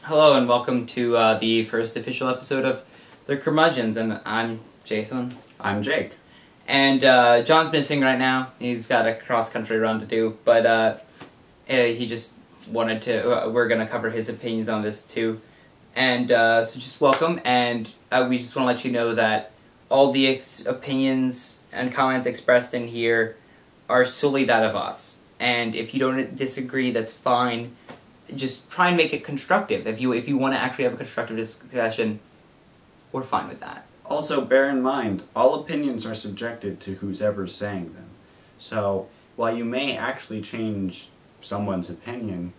Hello and welcome to the first official episode of The Curmudgeons, and I'm Jason. I'm Jake. And John's missing right now. He's got a cross-country run to do, but he just wanted to, we're going to cover his opinions on this too. And so just welcome, and we just want to let you know that all the opinions and comments expressed in here are solely that of us. And if you don't disagree, that's fine. Just try and make it constructive. If you want to actually have a constructive discussion, we're fine with that. Also, bear in mind, all opinions are subjective to who's ever saying them. So, while you may actually change someone's opinion,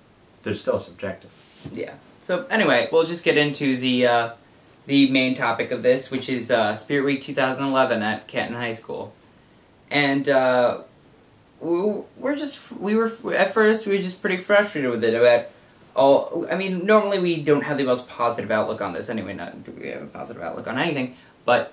they're still subjective. Yeah. So anyway, we'll just get into the main topic of this, which is Spirit Week 2011 at Canton High School, and at first we were just pretty frustrated with it about. I mean, normally we don't have the most positive outlook on this anyway, not do we have a positive outlook on anything, but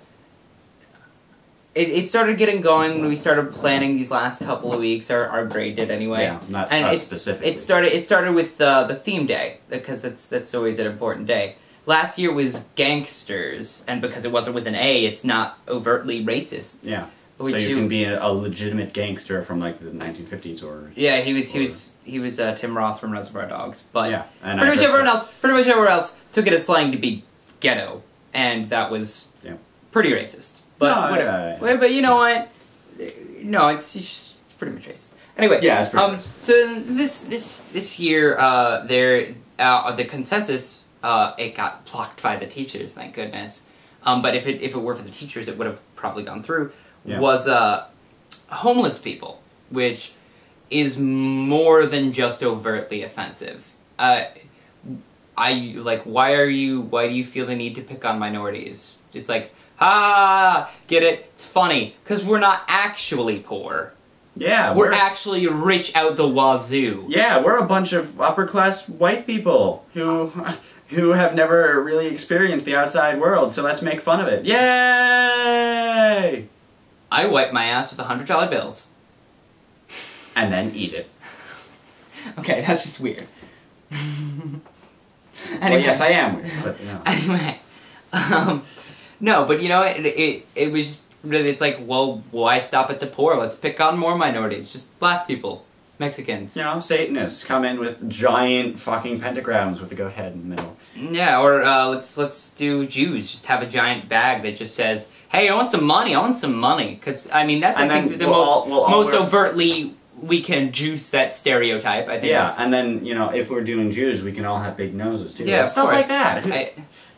it started getting going when we started planning these last couple of weeks, our grade did anyway. Yeah, not us specifically. It started with the theme day, because that's always an important day. Last year was gangsters, and because it wasn't with an A, it's not overtly racist. Yeah. So you can be a legitimate gangster from like the 1950s or... Yeah, he was Tim Roth from Reservoir Dogs, but yeah, and pretty much everyone else took it as slang to be ghetto, and that was pretty racist. But no, whatever. But you know what? No, it's pretty much racist. Anyway, yeah, it's pretty racist. So this year, the consensus, it got blocked by the teachers, thank goodness. But if it were for the teachers, it would have probably gone through. Yeah. Was homeless people, which is more than just overtly offensive. Why do you feel the need to pick on minorities? It's like, get it? It's funny, because we're not actually poor. Yeah, we're actually rich out the wazoo. Yeah, we're a bunch of upper-class white people who have never really experienced the outside world, so let's make fun of it. Yay! I wipe my ass with $100 bills. And then eat it. Okay, that's just weird. Anyway. Well, yes, I am weird, but no. Anyway. No, but you know, it was just really, it's like, well, why stop at the poor? Let's pick on more minorities. Just black people. Mexicans. You know, Satanists come in with giant fucking pentagrams with a goat head in the middle. Yeah, or let's do Jews. Just have a giant bag that just says, "Hey, I want some money. I want some money." Because I mean, that's the most overtly we can juice that stereotype. I think. Yeah, and then you know, if we're doing Jews, we can all have big noses too. Yeah, stuff like that.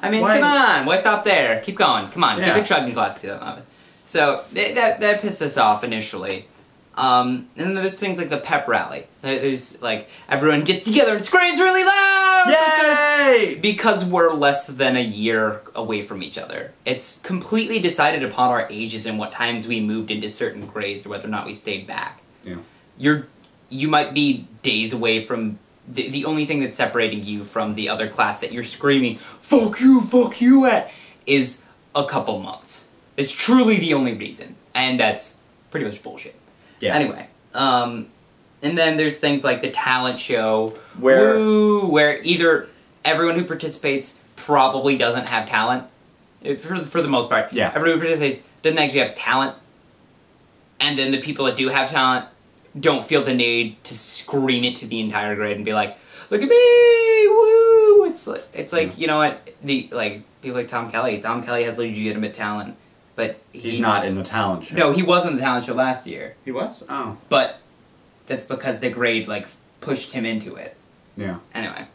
I mean, come on, why stop there? Keep going. Come on, keep it chugging, class 2011. So that pissed us off initially. And then there's things like the pep rally. There's like, everyone gets together and screams really loud! Yay! Because we're less than a year away from each other. It's completely decided upon our ages and what times we moved into certain grades or whether or not we stayed back. Yeah. You might be days away from the only thing that's separating you from the other class that you're screaming, fuck you at, is a couple months. It's truly the only reason. And that's pretty much bullshit. Yeah. Anyway, and then there's things like the talent show, where either everyone who participates probably doesn't have talent, for the most part. Yeah. Everyone who participates doesn't actually have talent, and then the people that do have talent don't feel the need to scream it to the entire grade and be like, "Look at me, woo!" It's like you know what, people like Tom Kelly. Tom Kelly has legitimate talent. But he's not in the talent show. No, he was in the talent show last year. He was? Oh. But that's because the grade pushed him into it. Yeah. Anyway.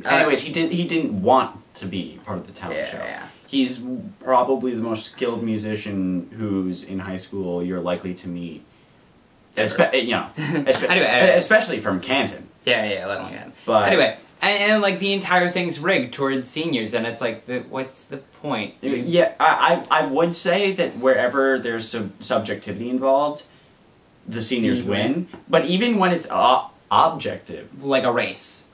Anyways, he didn't want to be part of the talent show. Yeah. He's probably the most skilled musician who's in high school you're likely to meet. Anyway, especially from Canton. Yeah, let me get. But anyway. And like the entire thing's rigged towards seniors, and it's like, what's the point? Yeah, I would say that wherever there's subjectivity involved, the seniors win. But even when it's objective, like a race,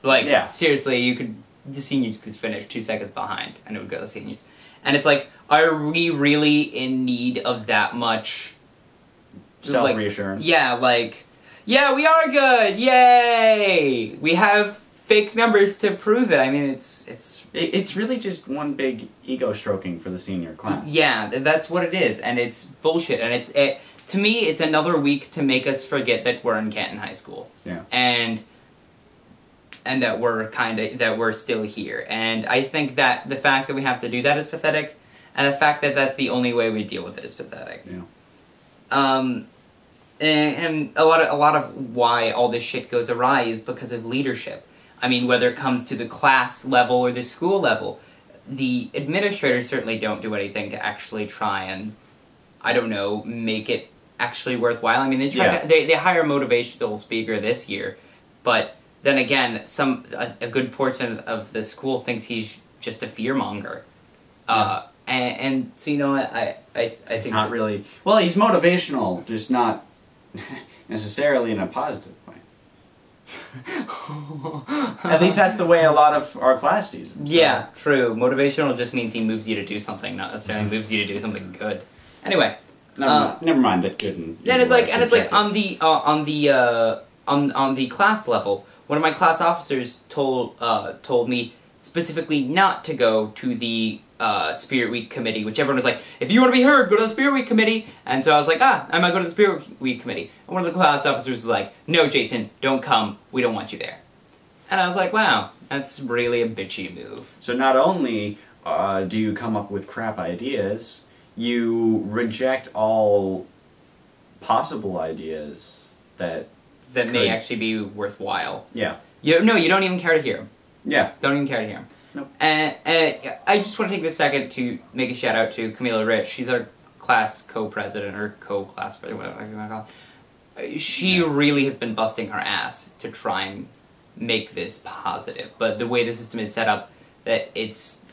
seriously, the seniors could finish 2 seconds behind, and it would go to the seniors. And it's like, are we really in need of that much self-reassurance? Yeah, we are good, yay! We have fake numbers to prove it. I mean, it's really just one big ego stroking for the senior class. Yeah, that's what it is, and it's bullshit. And to me, it's another week to make us forget that we're in Canton High School. Yeah. And that we're still here. And I think that the fact that we have to do that is pathetic, and the fact that that's the only way we deal with it is pathetic. Yeah. And a lot of why all this shit goes awry is because of leadership. I mean, whether it comes to the class level or the school level, the administrators certainly don't do anything to actually try and, I don't know, make it actually worthwhile. I mean, they hire a motivational speaker this year, but then again, a good portion of the school thinks he's just a fearmonger. Yeah. And so, you know what, I think not really. Well, he's motivational, just not necessarily in a positive way. At least that's the way a lot of our class sees him. So. Yeah, true. Motivational just means he moves you to do something, not necessarily moves you to do something good. Anyway, never mind that good. And it's like on the class level, one of my class officers told me specifically not to go to the Spirit Week committee, which everyone was like, if you want to be heard, go to the Spirit Week committee. And so I was like, I might go to the Spirit Week committee. And one of the class officers was like, no, Jason, don't come. We don't want you there. And I was like, wow, that's really a bitchy move. So not only do you come up with crap ideas, you reject all possible ideas that may actually be worthwhile. Yeah. You don't even care to hear them. Yeah. Don't even care to hear them. Nope. And I just want to take this second to make a shout out to Camila Rich. She's our class co-president, or co-class president, whatever you want to call it. She really has been busting her ass to try and make this positive. But the way the system is set up, that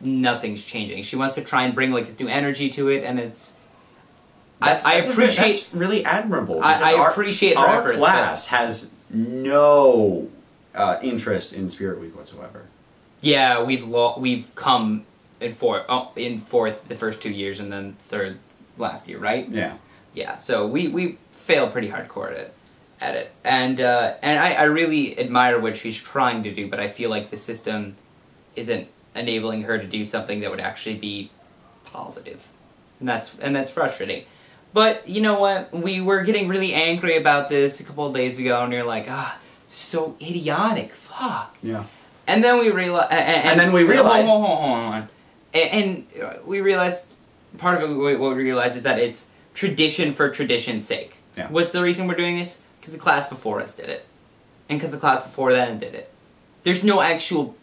nothing's changing. She wants to try and bring like this new energy to it, and it's... I appreciate... That's really admirable. I appreciate her efforts. Our class has no interest in Spirit Week whatsoever. Yeah, we've come in fourth the first 2 years, and then third last year, right? Yeah. Yeah, so we failed pretty hardcore at it. And I really admire what she's trying to do, but I feel like the system isn't enabling her to do something that would actually be positive. And that's frustrating. But you know what? We were getting really angry about this a couple of days ago, and you're like, so idiotic, fuck. Yeah. And then we realized... And then we realized... Hold on. And we realized... Part of it, what we realized is that it's tradition for tradition's sake. Yeah. What's the reason we're doing this? Because the class before us did it. And because the class before then did it. There's no actual,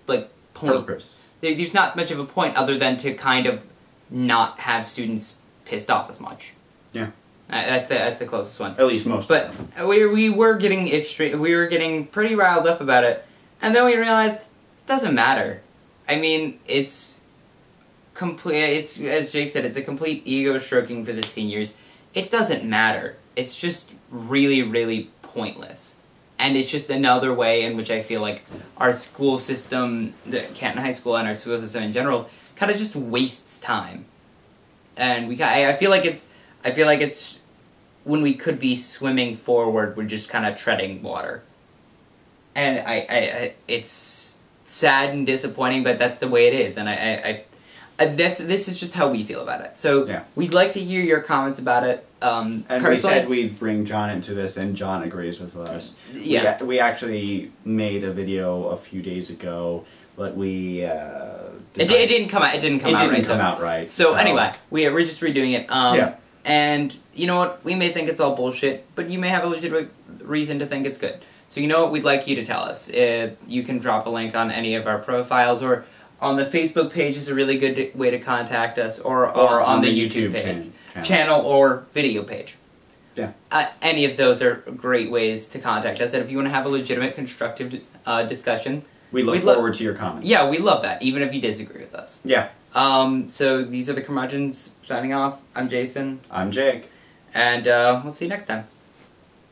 like, point. Purpose. There's not much of a point other than to kind of not have students pissed off as much. Yeah. That's the closest one. At least most But of them. we were getting pretty riled up about it. And then we realized, it doesn't matter. I mean, it's as Jake said, it's a complete ego stroking for the seniors. It doesn't matter. It's just really, really pointless. And it's just another way in which I feel like our school system, the Canton High School and our school system in general, kind of just wastes time. And I feel like it's when we could be swimming forward, we're just kind of treading water. And it's sad and disappointing, but that's the way it is. And this is just how we feel about it. So yeah. We'd like to hear your comments about it. And we said we'd bring John into this, and John agrees with us. Yeah. We actually made a video a few days ago, but we it didn't come out right. So anyway, we're just redoing it. Yeah. And you know what? We may think it's all bullshit, but you may have a legitimate reason to think it's good. So you know what? We'd like you to tell us. You can drop a link on any of our profiles, or on the Facebook page is a really good way to contact us, or on the YouTube page, channel or video page. Yeah. Any of those are great ways to contact us. And if you want to have a legitimate, constructive discussion, we look forward to your comments. Yeah, we love that, even if you disagree with us. Yeah. So these are the curmudgeons signing off. I'm Jason. I'm Jake. And we'll see you next time.